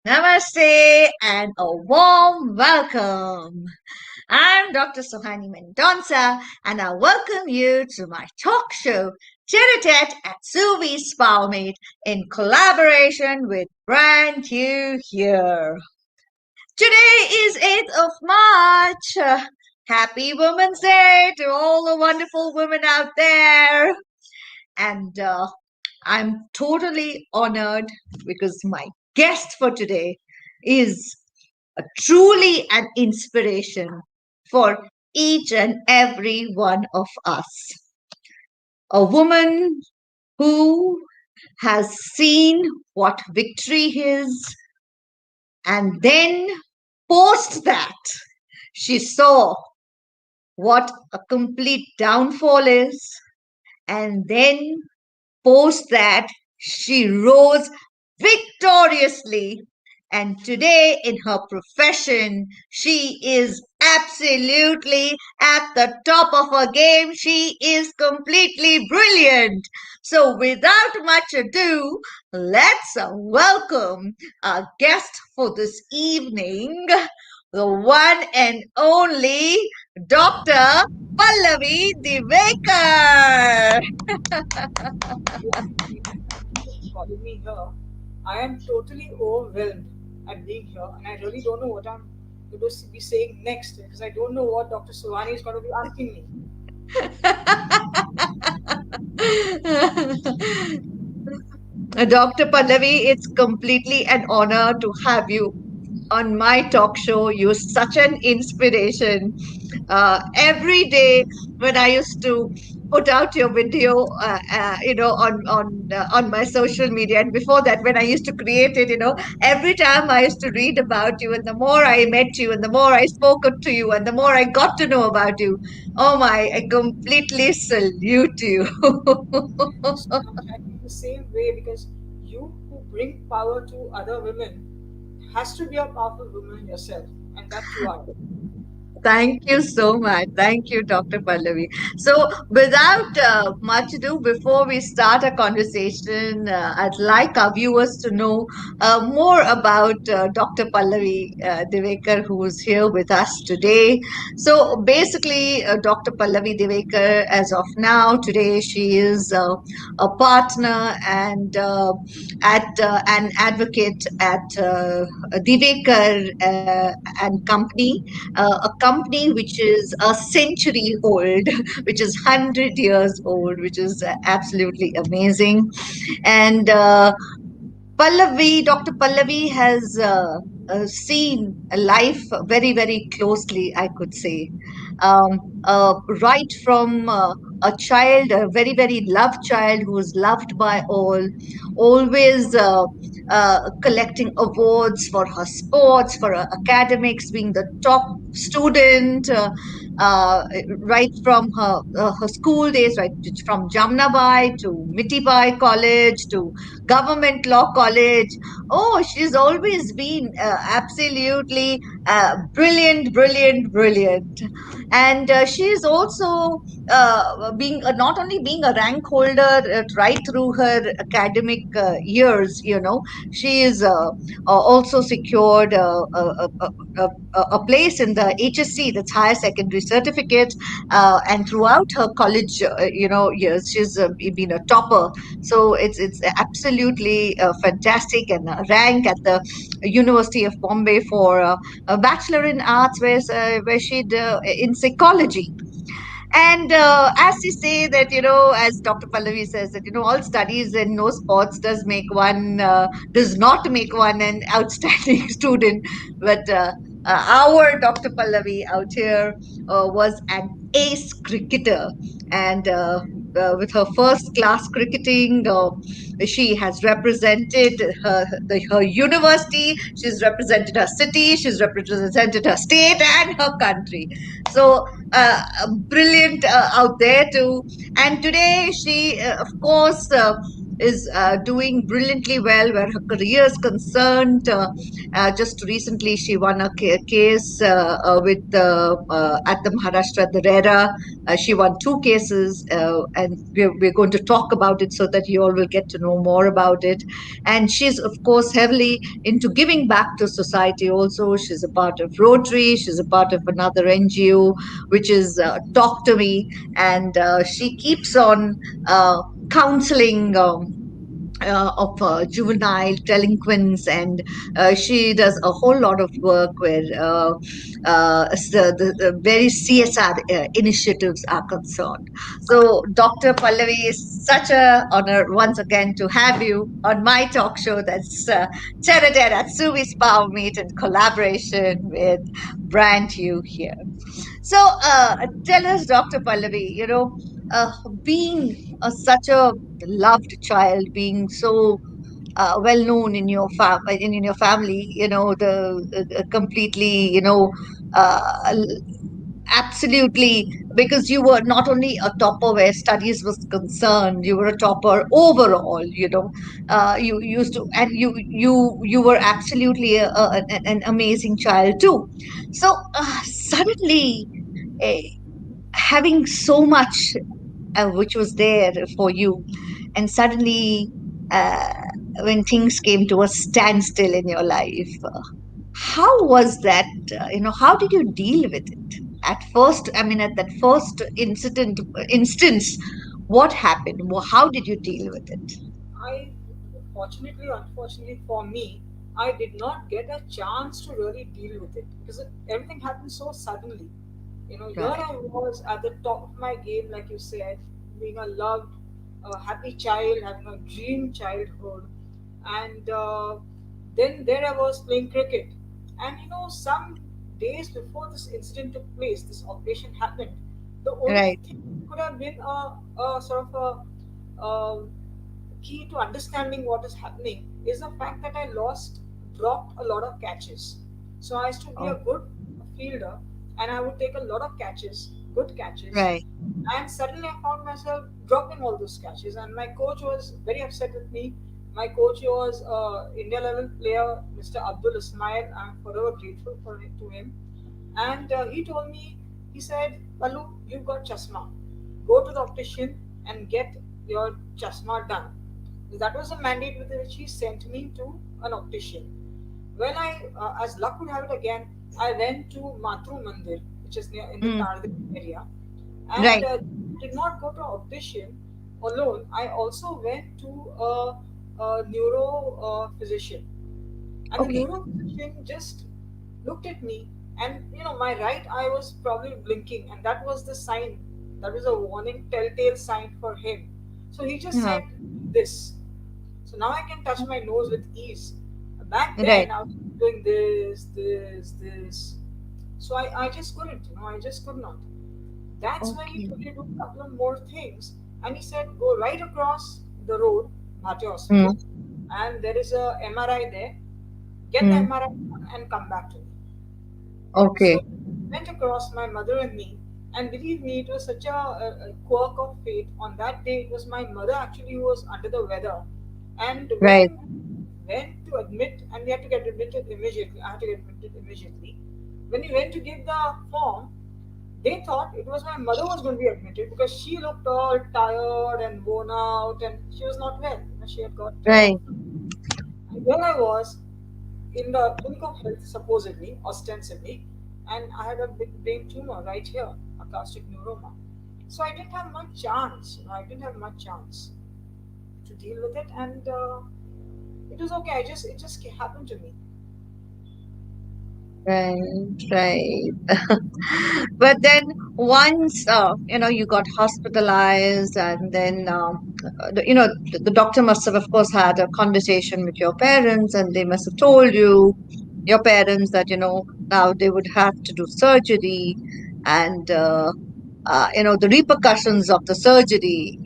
Namaste and a warm welcome. I'm Dr. Sohani Mendonca and I welcome you to my talk show, Tete at Suvees Powermate in collaboration with Brand New Here. Today is 8th of March. Happy Women's Day to all the wonderful women out there. And I'm totally honored because my guest for today is truly an inspiration for each and every one of us. A woman who has seen what victory is, and then post that, she saw what a complete downfall is, and then post that, she rose victoriously. And today, in her profession, she is absolutely at the top of her game. She is completely brilliant. So, without much ado, let's welcome our guest for this evening, the one and only Dr. Pallavi Divekar. Calling me here. I am totally overwhelmed at being here, and I really don't know what I'm going to be saying next because I don't know what Dr. Suwani is going to be asking me. Dr. Pallavi, it's completely an honor to have you on my talk show. You're such an inspiration. Every day when I used to put out your video, on my social media, and before that, when I used to create it, every time I used to read about you, and the more I met you, and the more I spoke to you, and the more I got to know about you. Oh my! I completely salute you. So I feel the same way because you who bring power to other women has to be a powerful woman yourself, and that you are. Thank you so much. Thank you, Dr. Pallavi. So, without much ado, before we start a conversation, I'd like our viewers to know more about Dr. Pallavi Divekar, who is here with us today. So, basically, Dr. Pallavi Divekar, as of now, today, she is a partner and an advocate at Divekar and Company, a company which is a century old, which is 100 years old, which is absolutely amazing. And Dr. Pallavi has seen life very, very closely, I could say. Right from a child, a very, very loved child who was loved by all, always collecting awards for her sports, for her academics, being the top student, uh, right from her school days, right from Jamnabai to Mitibai College to Government Law College. Oh, she's always been absolutely brilliant, brilliant, brilliant. And she is also being not only being a rank holder right through her academic years, she is also secured a place in the HSC, that's Higher Secondary Certificate, and throughout her college, years, she's been a topper. So it's absolutely fantastic, and a rank at the University of Bombay for a Bachelor in Arts, where she did in psychology. And as you say that, as Dr. Pallavi says that, all studies and no sports does not make one an outstanding student. But our Dr. Pallavi out here was an ace cricketer. And with her first class cricketing, she has represented her university, she's represented her city, she's represented her state and her country. So brilliant out there too. And today she, of course, is doing brilliantly well where her career is concerned. Just recently, she won a case with at the Maharashtra, the RERA. She won two cases, and we're going to talk about it so that you all will get to know more about it. And she's, of course, heavily into giving back to society also. She's a part of Rotary, she's a part of another NGO, which is Talk to Me. And she keeps on counseling. Of juvenile delinquents, and she does a whole lot of work where the very CSR initiatives are concerned. So, Dr. Pallavi, is such a honor once again to have you on my talk show. That's Tete at Suvees Power Meet in collaboration with Brand You here. So, tell us, Dr. Pallavi, uh, being such a loved child, being so well known in your in your family, the completely, uh, absolutely, because you were not only a topper where studies was concerned, you were a topper overall. You used to, and you were absolutely an amazing child too. So suddenly, eh, having so much which was there for you, and suddenly, uh, when things came to a standstill in your life, how was that? How did you deal with it at first? I mean, at that first instance, what happened? How did you deal with it? I, fortunately, unfortunately for me, I did not get a chance to really deal with it because everything happened so suddenly. Here Right, I was at the top of my game, like you said, being a loved, happy child, having a dream childhood, and then there I was playing cricket. And some days before this incident took place, this operation happened. The only right, thing could have been a sort of a key to understanding what is happening is the fact that dropped a lot of catches. So I used to be a oh, good fielder and I would take a lot of catches, good catches. right, And suddenly I found myself dropping all those catches. And my coach was very upset with me. My coach was India level player, Mr. Abdul Ismail. I'm forever grateful to him. And he told me, he said, Balu, you've got chasma. Go to the optician and get your chasma done. That was a mandate with which he sent me to an optician. When as luck would have it again, I went to Matru Mandir, which is near in the mm, Tardik area, and right, did not go to an optician alone. I also went to a neuro physician, and the okay, neuro physician just looked at me, and my right eye was probably blinking, and that was the sign. That was a warning, telltale sign for him. So he just uh, said this. So now I can touch my nose with ease. Back right, then, I was doing this. So I just couldn't, I just could not. That's when he okay, told me to do a couple of more things. And he said, go right across the road, Bharti mm, Hospital, and there is a MRI there. Get the mm, MRI and come back to me. okay, So went across my mother and me, and believe me, it was such a quirk of fate. On that day, it was my mother actually who was under the weather, and right, when went to admit, and we had to get admitted immediately. I had to get admitted immediately. When we went to give the form, they thought it was my mother was going to be admitted because she looked all tired and worn out, and she was not well. She had got. right, And there I was in the clinic of health, supposedly, ostensibly, and I had a big brain tumor right here, acoustic neuroma. So I didn't have much chance. I didn't have much chance to deal with it, and it was okay. It just happened to me. right, right. But then once you got hospitalized, and then the doctor must have, of course, had a conversation with your parents, and they must have told your parents that now they would have to do surgery, and the repercussions of the surgery,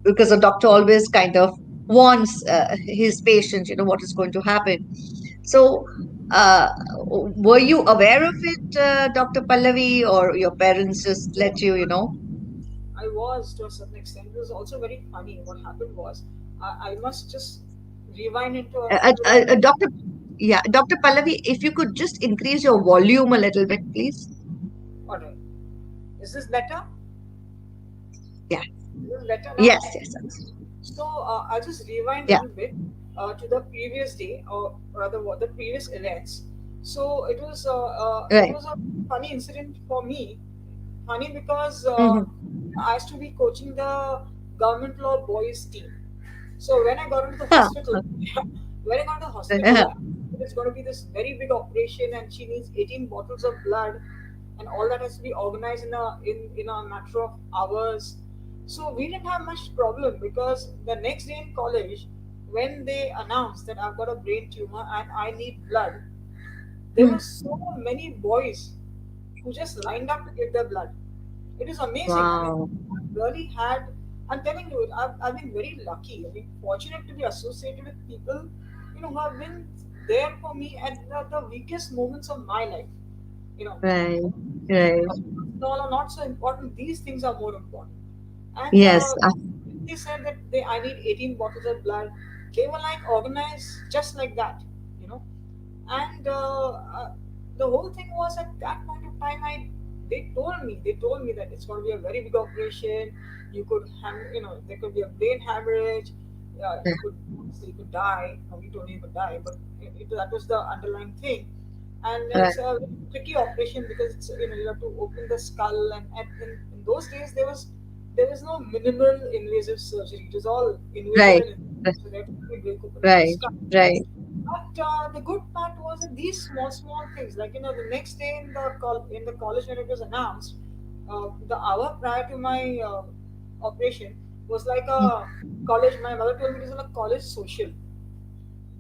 because the doctor always kind of warns his patients, what is going to happen. So, were you aware of it, Dr. Pallavi, or your parents just let you, I was to a certain extent. It was also very funny. What happened was, I must just rewind into the. Dr. Yeah, Dr. Pallavi, if you could just increase your volume a little bit, please. All right. Is this better? Yeah. Is this better now? Yes, yes, yes. So I'll just rewind a Yeah. little bit to the previous day, or rather, what the previous events. So it Right. was a funny incident for me. Funny because Mm-hmm. I used to be coaching the government law boys team. So when I got into the Huh. hospital, when I got into the hospital, Uh-huh. it's going to be this very big operation, and she needs 18 bottles of blood, and all that has to be organized in a matter of hours. So we didn't have much problem because the next day in college, when they announced that I've got a brain tumor and I need blood, there Hmm. were so many boys who just lined up to give their blood. It is amazing. I mean, Wow. I really had. I'm telling you, I've been very lucky. I've been fortunate to be associated with people, who have been there for me at the weakest moments of my life. You know, Right. Right. all are not so important. These things are more important. And Yes. they said that I need 18 bottles of blood. They were like organized just like that, you know. And the whole thing was at that point of time, they told me that it's going to be a very big operation. You could there could be a brain hemorrhage. You could die. Nobody told me you could die, but that was the underlying thing. And Right. it's a tricky operation because you have to open the skull, and in those days there was no minimal invasive surgery. It was all invasive Right. and invasive. So they had to break open the Right. skull. Right. But the good part was that these small things, like the next day in the college when it was announced, the hour prior to my operation was like Mm. a college. My mother told me it was like a college social.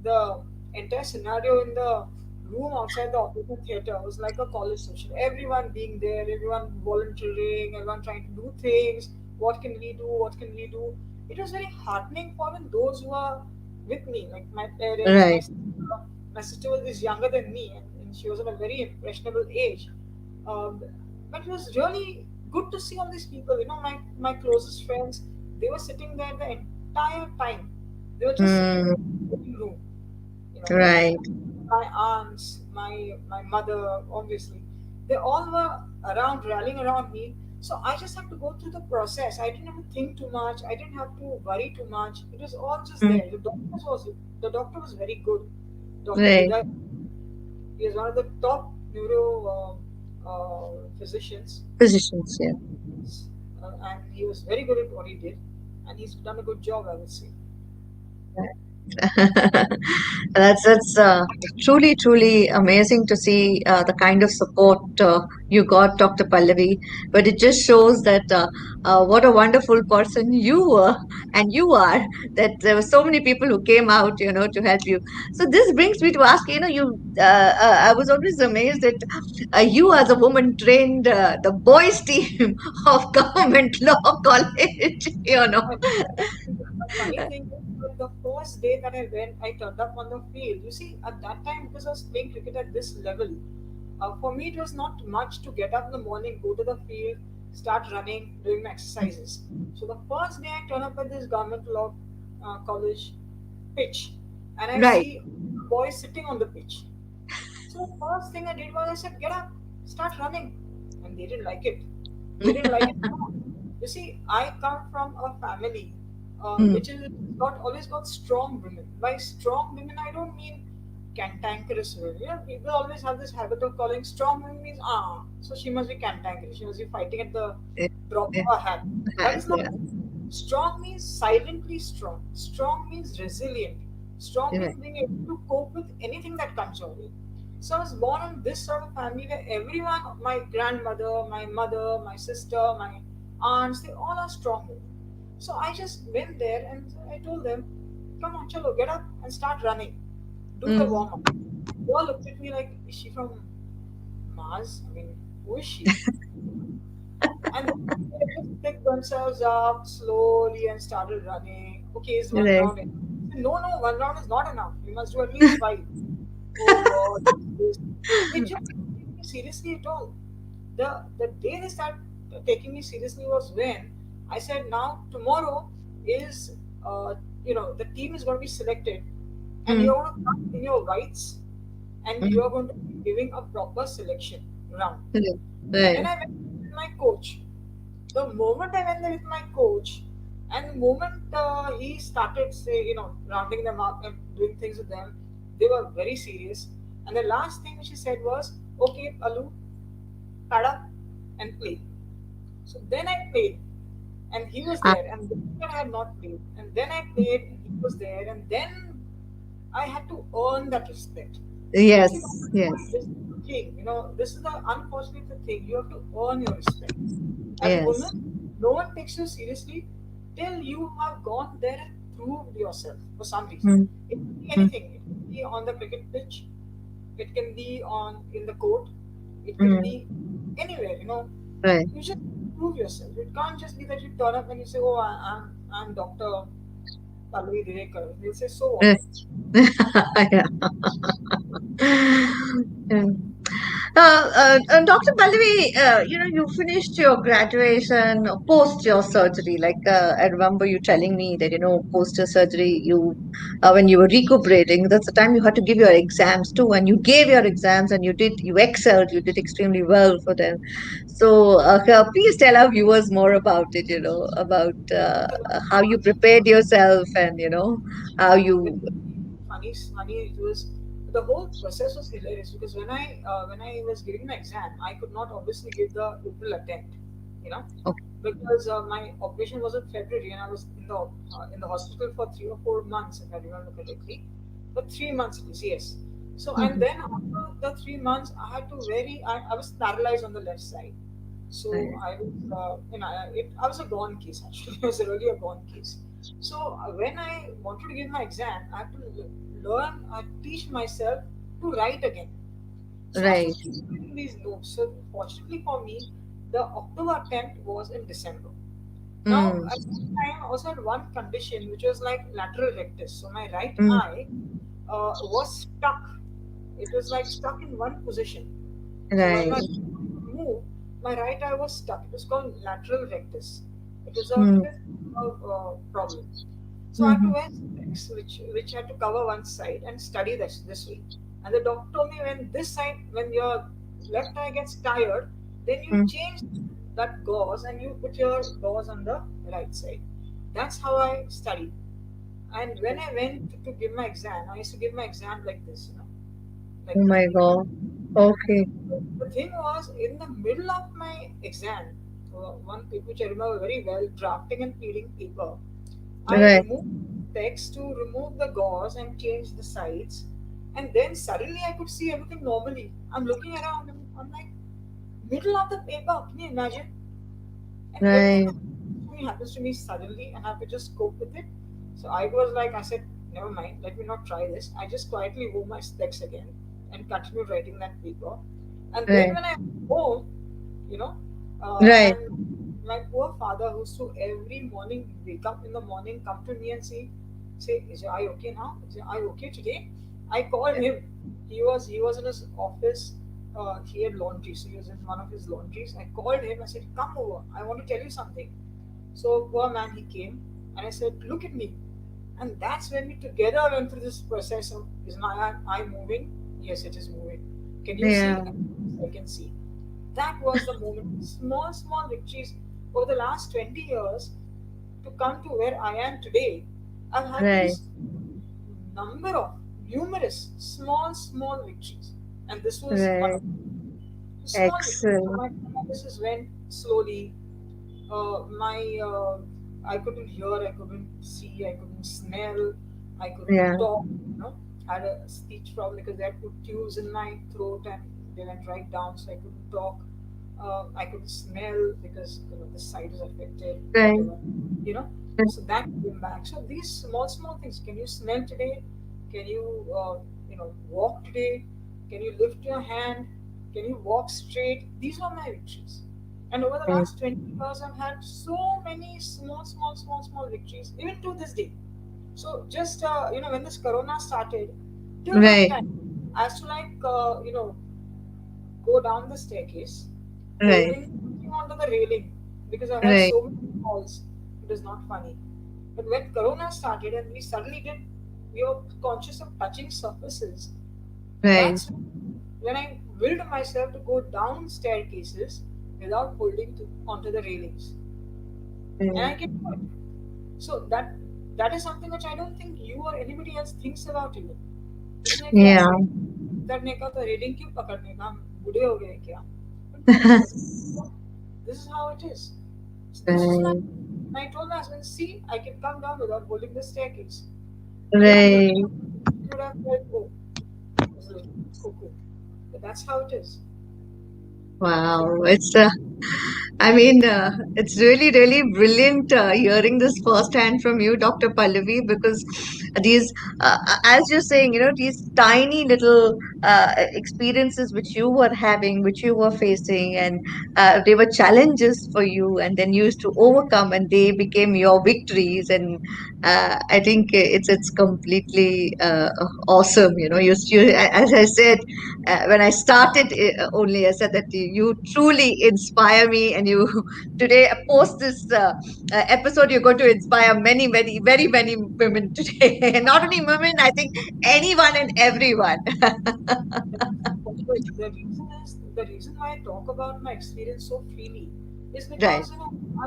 The entire scenario in the room outside the operating theater was like a college social. Everyone being there, everyone volunteering, everyone trying to do things. What can we do? What can we do? It was very heartening for even those who are with me, like my parents, my Right. sister. My sister is younger than me, and she was at a very impressionable age. Um, but it was really good to see all these people. My closest friends, they were sitting there the entire time. They were just sitting in Mm. the living room. You know, Right. my aunts, my mother, obviously, they all were around, rallying around me. So I just had to go through the process. I didn't have to think too much. I didn't have to worry too much. It was all just Mm. there. The doctor was very good. Dr. Right. Divekar, he is one of the top neuro physicians, Positions. Yeah. and he was very good at what he did, and he's done a good job, I would say. That's truly truly amazing to see the kind of support you got, Dr. Pallavi. But it just shows that what a wonderful person you were and you are. That there were so many people who came out, to help you. So this brings me to ask, you. I was always amazed that you, as a woman, trained the boys' team of government law college. You know. And the funny thing is, the first day that I went, I turned up on the field. You see, at that time, because I was playing cricket at this level, for me it was not much to get up in the morning, go to the field, start running, doing my exercises. So the first day I turn up at this government law college pitch, and I Right. see boys sitting on the pitch. So the first thing I did was I said, "Get up, start running," and they didn't like it. They didn't like it at all. You see, I come from a family Mm. which is always got strong women. By strong women, I don't mean cantankerous women. People always have this habit of calling strong women means so she must be cantankerous. She must be fighting at the Yeah. drop Yeah. of a hat. That is not. Yeah. Strong means silently strong. Strong means resilient. Strong Right. means being able to cope with anything that comes your way. So I was born in this sort of family where everyone, my grandmother, my mother, my sister, my aunts, they all are strong women. So I just went there and I told them, come on, chalo, get up and start running. Do the Mm. warm up. They all looked at me like, is she from Mars? I mean, who is she? And they just picked themselves up slowly and started running. Okay, is one Right. round enough? No, no, one round is not enough. You must do at least five. Oh God, this. They just didn't take me seriously at all. The day they started taking me seriously was when I said, now tomorrow is, the team is going to be selected, and Mm, you're going to come in your whites, and mm, you're going to be giving a proper selection round. yeah, And then right. I went with my coach. The moment I went there with my coach, and the moment he started, say, rounding them up and doing things with them, they were very serious. And the last thing which he said was, "Okay, Alu, pad up and play." So then I played, and he was Ah, there, and then I had not played, and then I played, and he was there, and then I had to earn that respect. See, yes, yes, this is the thing, this is the unfortunate thing. You have to earn your respect. As a yes. woman, no one takes you seriously till you have gone there and proved yourself for some reason. Mm, It can be mm, anything. It can be on the cricket pitch. It can be on in the court. It can mm, be anywhere. right. You just prove yourself. It can't just be that you turn up and you say, "Oh, I'm Doctor Pallavi Divekar." They'll say, "So what?" Yes. Yeah. Yeah. Dr. Pallavi, you finished your graduation post your surgery. Like, I remember you telling me that, post your surgery, when you were recuperating, that's the time you had to give your exams too. And you gave your exams and you excelled, you did extremely well for them. So, please tell our viewers more about it, about how you prepared yourself and, how Very you. funny. It was the whole process was hilarious because when I was giving my exam, I could not obviously give the April attempt, you know, Okay. because my operation was in February and I was in the hospital for 3 or 4 months, if I remember correctly, for 3 months at least, yes. So and Mhm. then after the 3 months, I was paralyzed on the left side. So Right. I was, I was a gone case actually. It was really a gone case. So when I wanted to give my exam, I had to learn, teach myself to write again. So I Right. was writing these notes. So fortunately for me, the October attempt was in December. Now Mm, at that time, I also had one condition which was like lateral rectus. So my right mm, eye was stuck. It was like stuck in one position. So when right. my moved, my right eye was stuck. It was called lateral rectus. It was a Mm, fifth problem. So I had to mhm, wear specs, which had to cover one side and study this way. And the doctor told me when your left eye gets tired, then you mm. change that gauze and you put your gauze on the right side. That's how I studied. And when I went to give my exam, I used to give my exam like this, Oh like that. my God. Okay. The thing was, in the middle of my exam, one paper which I remember very well, drafting and peeling paper, I Right. removed text to remove the gauze and change the sides, and then suddenly I could see everything normally. I'm looking around and I'm like, middle of the paper, can you imagine? And everything Right. that happens to me suddenly, and I have to just cope with it. So I was like, I said, never mind, let me not try this. I just quietly wore my specs again and continued writing that paper. And then Right. when I went home, you know, Right. and my poor father, who used to every morning wake up in the morning, come to me and say, is your eye okay now? Is your eye okay today? I called him. He was in his office. He had laundry, so he was in one of his laundries. I called him. I said, "Come over. I want to tell you something." So poor man, he came, and I said, "Look at me." And that's when we together went through this process of, is my eye moving? Yes, it is moving. Can you see? Yeah. I can see. That was the moment. Small, small victories over the last 20 years to come to where I am today. I've had Right. these number of numerous small, small victories. And this was one Right. of them. Small victories. So Excellent. my paralysis went slowly. I couldn't hear, I couldn't see, I couldn't smell, I couldn't Yeah. talk. I had a speech problem because they had put tubes in my throat and they went right down, so I couldn't talk. I couldn't smell because the sight is affected, Right. whatever. You know, so that came back. So these small, small things. Can you smell today? Can you, walk today? Can you lift your hand? Can you walk straight? These were my victories. And over the Right. last 20 years, I've had so many small, small, small, small victories, even to this day. So just, when this corona started, till that Right. time, I used to go down the staircase, Right. holding onto the railing because I've had Right. so many calls, it is not funny. But when Corona started and we were conscious of touching surfaces, Right. that's when I willed myself to go down staircases without holding onto the railings, and I Right. can do it. So that is something which I don't think you or anybody else thinks about you. जिसने कि Yeah. ऐसे करने का तो railing क्यों पकड़ने का, हम बूढ़े हो गए क्या? But no, this is how it is. So this is my. Right. I told my husband, see, I can come down without holding the staircase. He would have looked, Right. he would have felt, oh, this is cuckoo. But that's how it is. So Wow. It's really, really brilliant hearing this firsthand from you, Dr. Pallavi, because these, as you're saying, these tiny little experiences which you were having, which you were facing, and they were challenges for you, and then you used to overcome, and they became your victories. And I think it's completely awesome. As I said, when I started only, I said that you truly inspire me, and you today post this episode, you're going to inspire many, many, very many women today. Not only women, I think anyone and everyone. the reason why I talk about my experience so freely is Right, because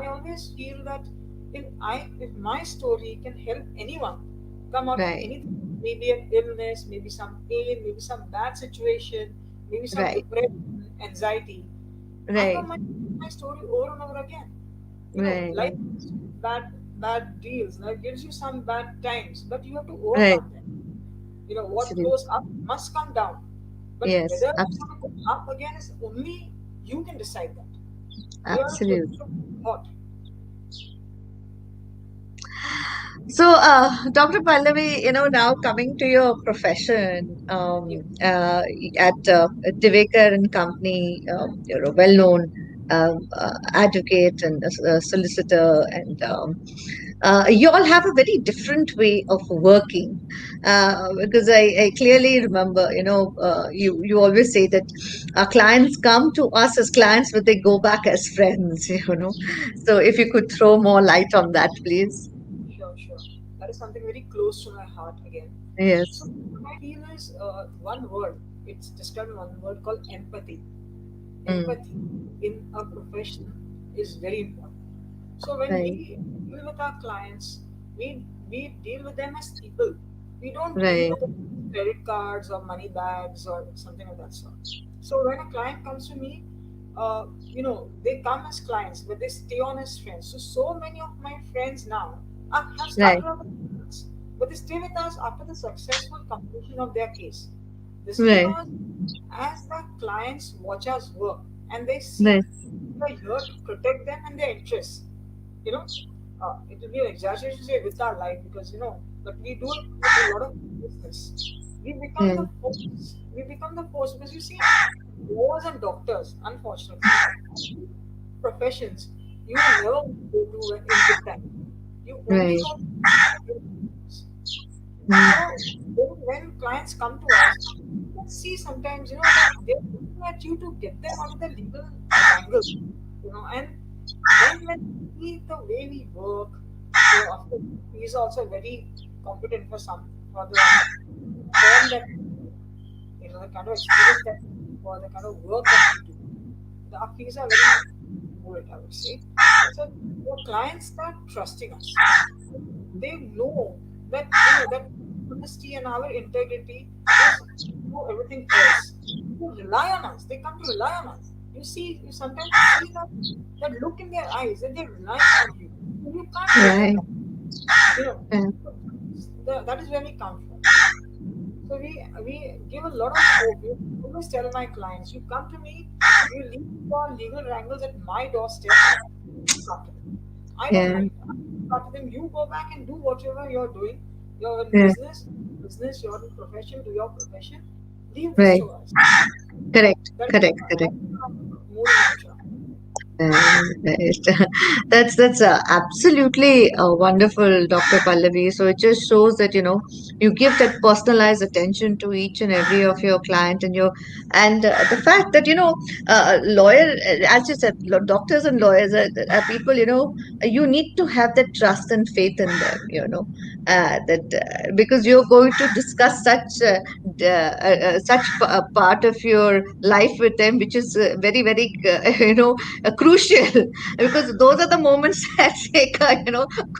I always feel that if my story can help anyone come out of right, anything, maybe an illness, maybe some pain, maybe some bad situation, maybe some right, depression, anxiety, I right, don't mind my story over and over again. right, Life gives you bad deals, life gives you some bad times, but you have to right. overcome them. What Absolutely. goes up must come down, but Yes, whether it's going to go up again is only you can decide that. You are a absolutely. product of thought. So, Dr. Pallavi, now coming to your profession, Yeah, at Divekar and Company, you're a well-known advocate and a solicitor, and you all have a very different way of working. Because I clearly remember, you always say that our clients come to us as clients, but they go back as friends, So, if you could throw more light on that, please. sure. That is something very close to my heart again. So Yes. what I feel is one word. It's described in one word called empathy. Mm. Empathy in a profession is very important. So when Right. we deal with our clients, we deal with them as people. We don't deal Right. with them as credit cards or money bags or something of that sort. So when a client comes to me, they come as clients, but they stay on as friends. So many of my friends now have Right. started off as clients, but they stay with us after the successful completion of their case. This is Right. because as the clients watch us work and they see Right. we are here to protect them and their interests, you know, it will be an exaggeration to say with our life because but we do it with a lot of business. Right. We become the force because you see, lawyers and doctors, unfortunately, professions you will never go to in good time. You only Right. go to in times. Mm. So when clients come to us, you can see sometimes that they're looking at you to get them out of the legal wrangle, and then when you see the way we work, of course, he's also very competent for the firm that the kind of experience that for the kind of work that we do. Our fees are very good, I would say. So your clients start trusting us. They know that that honesty and our integrity is everything else. They rely on us. They come to rely on us. You sometimes see that look in their eyes that they're relying on you. You can't let them Right. down. You know, Yeah. so that is where we come from. So we give a lot of hope. We always tell my clients, you come to me, you leave your legal wrangles at my doorstep, look after them. I don't Yeah. mind. Look after them. You go back and do whatever you're doing. You're in Yeah. business, you're in profession, do your profession. Leave this Right. to us. Correct. That is Correct. Correct. our moral mantra. Right. That's absolutely wonderful, Dr. Pallavi. So it just shows that you give that personalized attention to each and every of your client, and the fact that lawyer, as you said, doctors and lawyers are people, you need to have that trust and faith in them, that because you're going to discuss such a part of your life with them, which is very very crucial, because those are the moments that they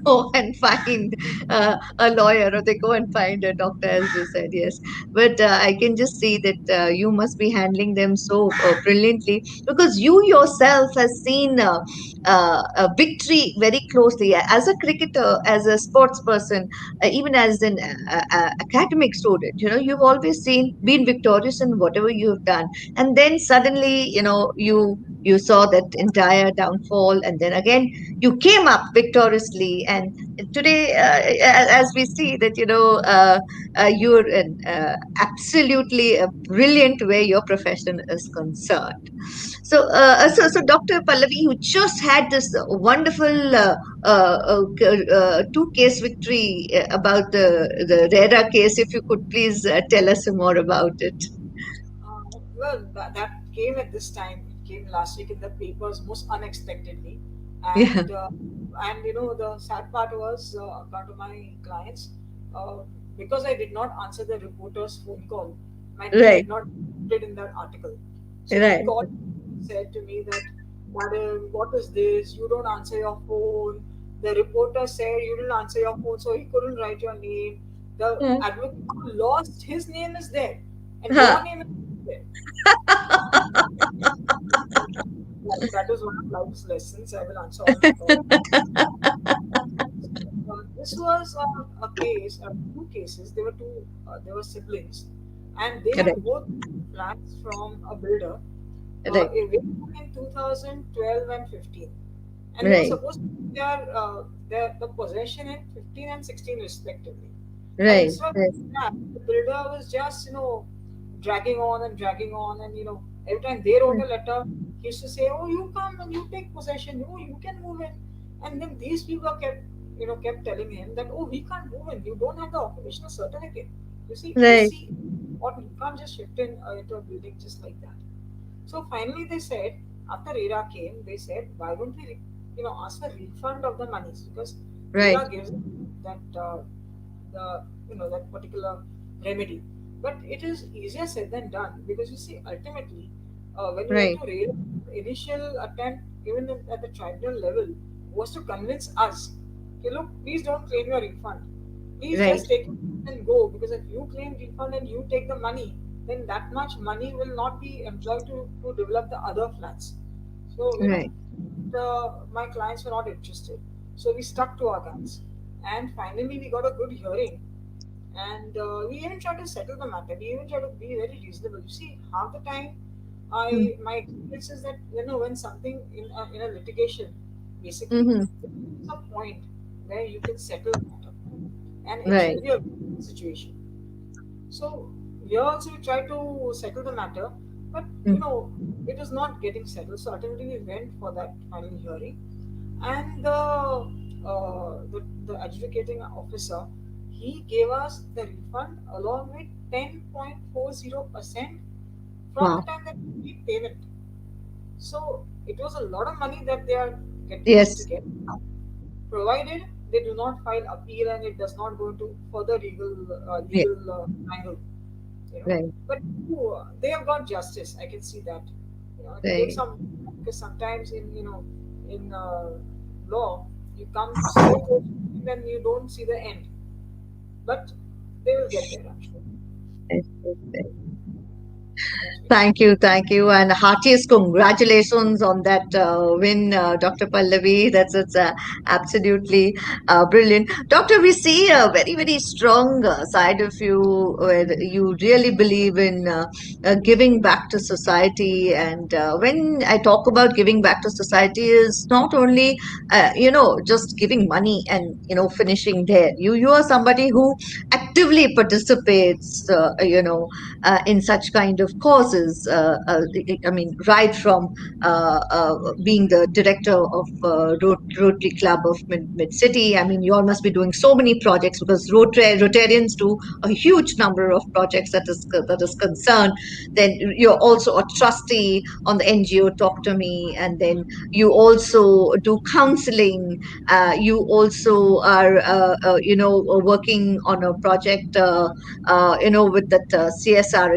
go and find a lawyer, or they go and find a doctor, as you said. Yes, but I can just see that you must be handling them so brilliantly, because you yourself has seen a victory very closely as a cricketer, as a sports person, even as an academic student. You've always been victorious in whatever you have done, and then suddenly you saw that entire downfall, and then again you came up victoriously, and today, as we see that you're in absolutely a brilliant way your profession is concerned. So Dr. Pallavi, you just had this wonderful two case victory about the Rera case. If you could please tell us more about it. Well, that came at this time. It came last week in the papers most unexpectedly, Yeah, and the sad part was according to my clients, uh, because I did not answer the reporter's phone call. My name right, did not appear in that article. So he right. called, said to me that, "Madam, what is this? You don't answer your phone." The reporter said you didn't answer your phone, so he couldn't write your name. The Yeah. advocate who lost, his name is there, and Huh. your name is there. That is one of life's lessons. I will answer all my calls. This was a case, two cases. There were siblings, and they Right, had both flats from a builder right, in 2012 and 15, and they were right, supposed to get the possession in 15 and 16 respectively. And right, instead of right, that, the builder was just dragging on and dragging on, and every time they wrote a letter, he used to say, "Oh, you come and you take possession. Oh, you can move in." And then these people kept telling him that, "Oh, we can't move in. You don't have the occupational certificate. You see, right, AC, or you can't just shift in into a building just like that." So finally, they said, after RERA came, they said, "Why don't we, ask for refund of the monies, because right, RERA gives that that particular remedy." But it is easier said than done, because you see, ultimately, when you went right, to RERA, the initial attempt, even at the tribunal level, was to convince us, okay, look, please don't claim your refund. Please right, just take it and go, because if you claim refund and you take the money, then that much money will not be employed to develop the other flats. So, right. my clients were not interested. So we stuck to our guns. And finally, we got a good hearing. And we even tried to settle the matter. We even tried to be very reasonable. You see, half the time, Mm-hmm. my experience is that, when something in a litigation, basically, Mm-hmm. there's a point where you can settle the matter. And it Right, should be a situation. So we also try to settle the matter, but mm, it is not getting settled. So ultimately, we went for that final hearing, and the adjudicating officer, he gave us the refund along with 10.40% from the wow, time that we made payment. So it was a lot of money that they are going to yes, get, provided they do not file appeal and it does not go into further yeah, legal angle. right, But they have got justice. I can see that. It takes right. some, because sometimes in law, you come so close and then you don't see the end. But they will get there, I'm sure. Yes, yes. Yes, we- Thank you, and heartiest congratulations on that win, Dr. Pallavi. That's absolutely brilliant, Doctor. We see a very very strong side of you, where you really believe in giving back to society. And when I talk about giving back to society, is not only just giving money and finishing there. You are somebody who actively participates. In such kind of causes. experiences. I mean, right from being the director of Rotary Club of Mid City. I mean, you all must be doing so many projects because Rotarians do a huge number of projects that is concerned. Then you're also a trustee on the NGO Talk to Me, and then you also do counseling. You also are, working on a project, with that CSR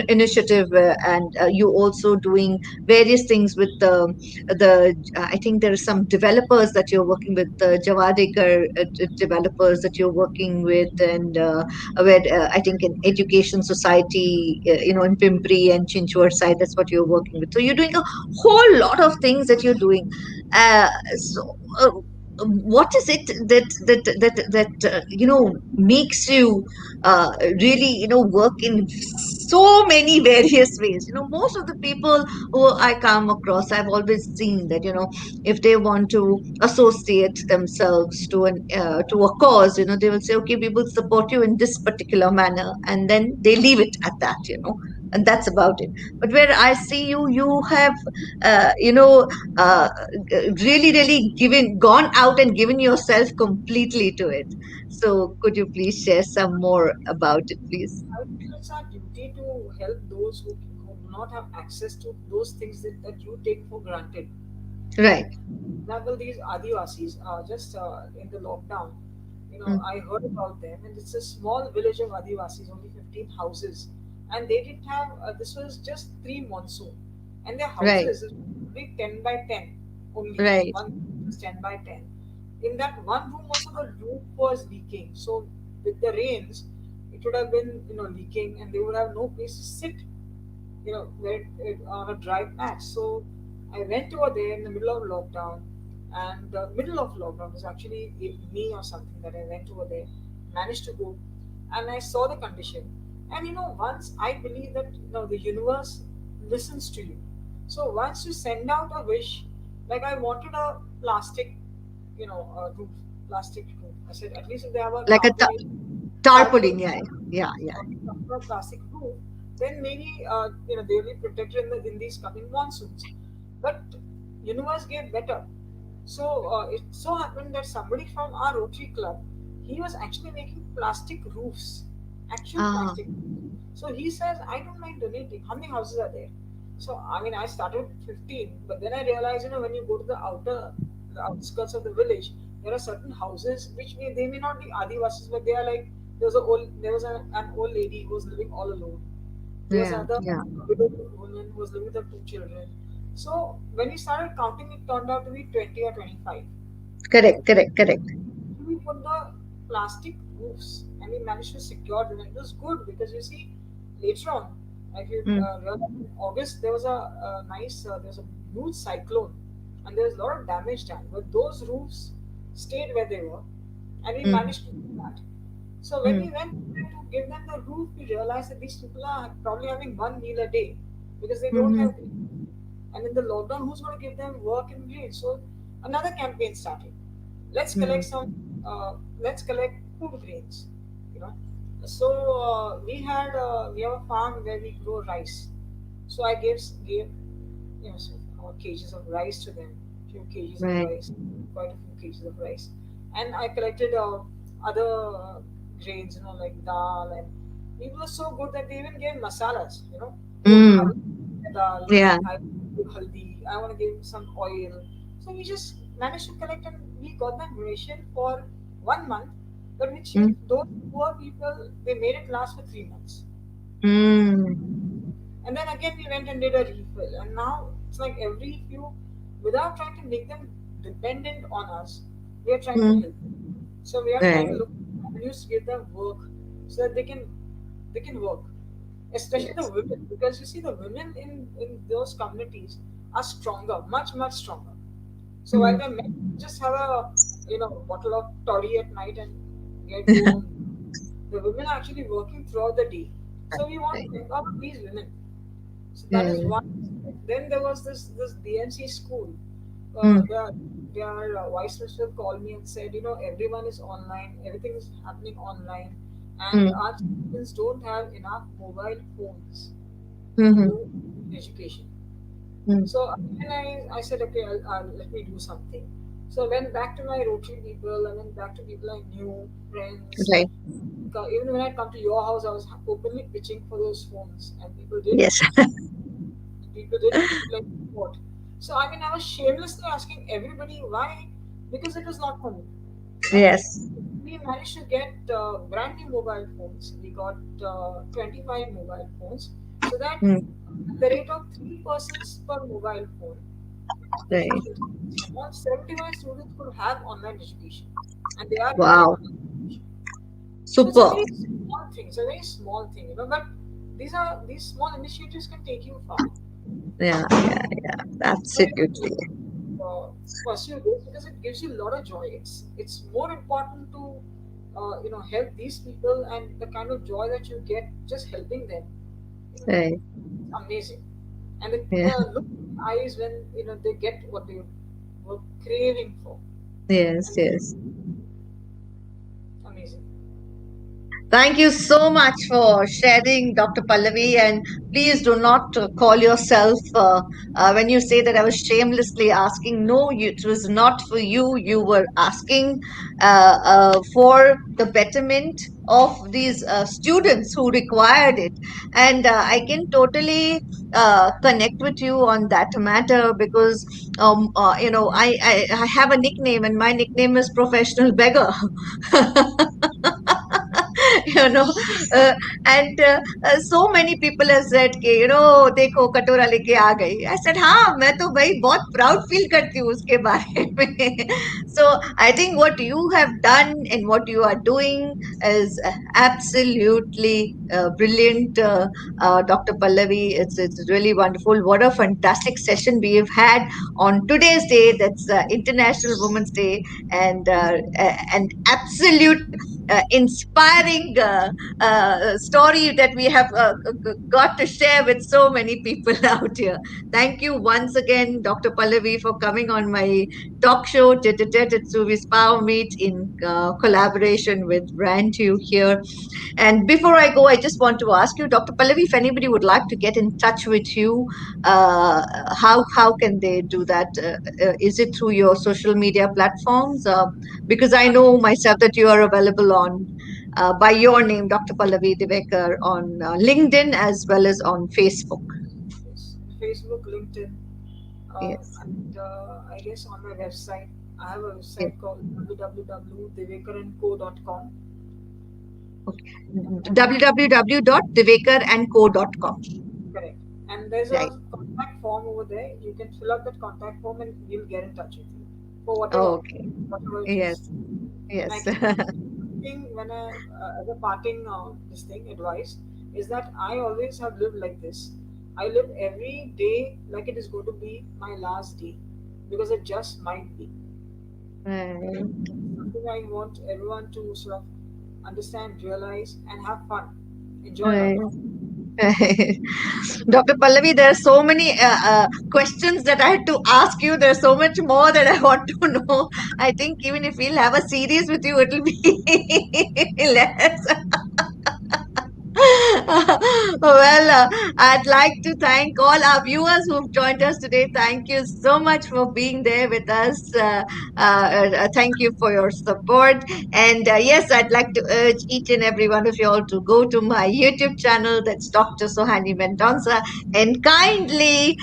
initiative, and you also doing various things with I think there are some developers that you're working with, the Javadekar developers that you're working with, and where I think in Education Society, in Pimpri and Chinchwad side, that's what you're working with. So you're doing a whole lot of things that you're doing. So. What is it that makes you really work in so many various ways? Most of the people who I come across, I've always seen that if they want to associate themselves to a cause, they will say, okay, we will support you in this particular manner, and then they leave it at that. And that's about it. But where I see you, you have uh, you know uh, really, really gone out and given yourself completely to it. So could you please share some more about it, please? I feel it's our duty to help those who do not have access to those things that you take for granted. Right. Example, these Adivasis, just in the lockdown, Mm. I heard about them, and it's a small village of Adivasis, only 15 houses, and they didn't have. This was just pre-monsoon, and their Right. houses is only 10 by 10 only. Right. One is 10 by 10. In that one room, also the roof was leaking. So with the rains, it would have been leaking, and they would have no place to sit on a dry patch. So I went over there in the middle of lockdown, and the middle of lockdown was actually me or something that I went over there, managed to go, and I saw the condition. And once I believe that the universe listens to you. So once you send out a wish, like I wanted a plastic, roof, plastic roof. I said at least if they have a Like a tarpaulin. tarpaulin Yeah. Yeah. Yeah. or plastic roof, then maybe they will be protected in these coming monsoons. But universe gave better. So it so happened that somebody from our Rotary Club, he was actually making plastic roofs, actual Ah. plastic. So he says, I don't mind donating. How many houses are there? So I mean, I started with 15, but then I realized, when you go to the outskirts of the village, there are certain houses which they may not be Adivasis, but they are like there was an old lady who was living all alone. There was Yeah. another Yeah. widowed woman who was living with her two children. So when we started counting, it turned out to be 20 or 25. Correct. Correct. Correct. We put the plastic roofs and we managed to secure them. It was good because you see, later on, if you Mm. realize in August, there was there was a huge cyclone and there was a lot of damage done. But those roofs stayed where they were and we Mm. managed to do that. So when Mm. we went to give them the roof, we realized that these people are probably having one meal a day because they don't Mm. have. And in the lockdown, who's going to give them work and grades? So another campaign started. Let's collect Mm. some. Let's collect food grains. You know. So we have a farm where we grow rice. So I gave kgs of rice to them, few kgs of Right. rice, quite a few kgs of rice, and I collected other grains, like dal, and people were so good that they even gave masalas, put Mm. dal, Yeah. I put haldi, I want to give some oil. So we just managed to collect, and we got that ration for 1 month, but which Mm. those poor people, they made it last for 3 months. Mm. And then again, we went and did a refill. And now it's like every few, without trying to make them dependent on us, we are trying to Mm. help them. So we are trying to Right. look at avenues to give them work so that they can work. Especially the Yes. women, because you see the women in those communities are stronger, much, much stronger. So while Mm. the men just have a bottle of toddy at night and go home, the women are actually working throughout the day. So we want Right. to empower these women. So that is Yeah. one. Then there was this BNC school. Mm. Their vice principal called me and said, everyone is online, everything is happening online, and Mm. our students don't have enough mobile phones. to Mm-hmm. do education. Mm. So then I said, okay, let me do something. So I went back to my Rotary people, I went back to people I knew, friends. Right. Even when I come to your house, I was openly pitching for those phones, and Yes. people did like what. So I mean, I was shamelessly asking everybody why, because it was not for me. And Yes. we managed to get brand new mobile phones. We got 25 mobile phones, so that Mm. at the rate of 3 persons per mobile phone, if you Right. can, all 75 students could have online education, and they are getting Wow. online education. So it's a Super. very small thing. It's a very small thing, but these small initiatives can take you far. Yeah. Yeah. Yeah. So you Absolutely. uh, pursue this because it gives you a lot of joy. It's more important to help these people, and the kind of joy that you get just helping them, you know, Right. amazing. And Yeah. the look in the eyes when they get what they were craving for, Yes. and Yes. amazing. Thank you so much for sharing, Dr. Pallavi. And please do not call yourself, when you say that I was shamelessly asking. No, it was not for you. You were asking for the betterment of these students who required it. And I can totally connect with you on that matter because, I have a nickname, and my nickname is Professional Beggar. you know uh, and so many people have said कि देखो कटोरा लेके आ गई. I said हाँ, मैं तो भाई बहुत proud feel करती हूँ उसके बारे में. So I think what you have done and what you are doing is absolutely brilliant, Dr. Pallavi. It's really wonderful. What a fantastic session we have had on today's day. That's International Women's Day, and absolute inspiring story that we have got to share with so many people out here. Thank you once again, Dr. Pallavi, for coming on my talk show, Tete at Suvees Power Meet, in collaboration with Brand New here. And before I go, I just want to ask you, Dr. Pallavi, if anybody would like to get in touch with you, uh, how can they do that? Is it through your social media platforms? Because I know myself that you are available on by your name, Dr. Pallavi Divekar, on LinkedIn as well as on Facebook. Yes. Facebook, LinkedIn, Yes. and I guess on my website. I have a Yes. website called www.divekaranco.com. Okay. www.divekarandco.com. Correct. And there's Right. a contact form over there. You can fill up that contact form, and we'll get in touch with you for Okay. whatever it is. Yes. And I Yes. keep thinking when as a parting this thing advice is that I always have lived like this. I live every day like it is going to be my last day because it just might be. Right. Something I want everyone to sort of understand, realize, and have fun. Enjoy Right. life. Dr. Pallavi, there are so many questions that I had to ask you. There's so much more that I want to know. I think even if we'll have a series with you, it'll be less. Well, I'd like to thank all our viewers who've joined us today. Thank you so much for being there with us. Thank you for your support. And yes, I'd like to urge each and every one of you all to go to my YouTube channel. That's Dr. Sohani Mendonça. And kindly,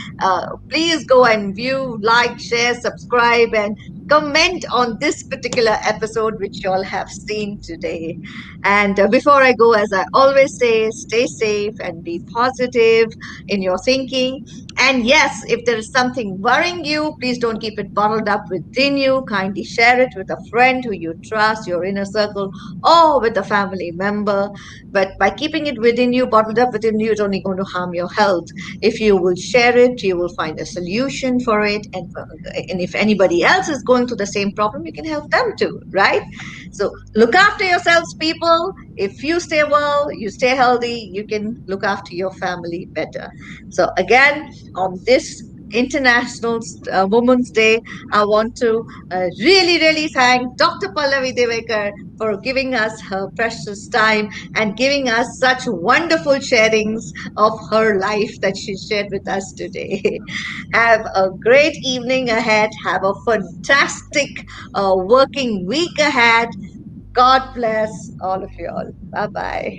please go and view, like, share, subscribe, and comment on this particular episode, which you all have seen today. And before I go, as I always say, stay safe and be positive in your thinking. And yes, if there is something worrying you, please don't keep it bottled up within you. Kindly share it with a friend who you trust, your inner circle, or with a family member. But by keeping it within you, bottled up within you, it's only going to harm your health. If you will share it, you will find a solution for it. And if anybody else is going through the same problem, you can help them too, right? So look after yourselves, people. If you stay well, you stay healthy, you can look after your family better. So again, on this International Women's Day, I want to really, really thank Dr. Pallavi Devekar for giving us her precious time and giving us such wonderful sharings of her life that she shared with us today. Have a great evening ahead. Have a fantastic working week ahead. God bless all of you all. Bye bye.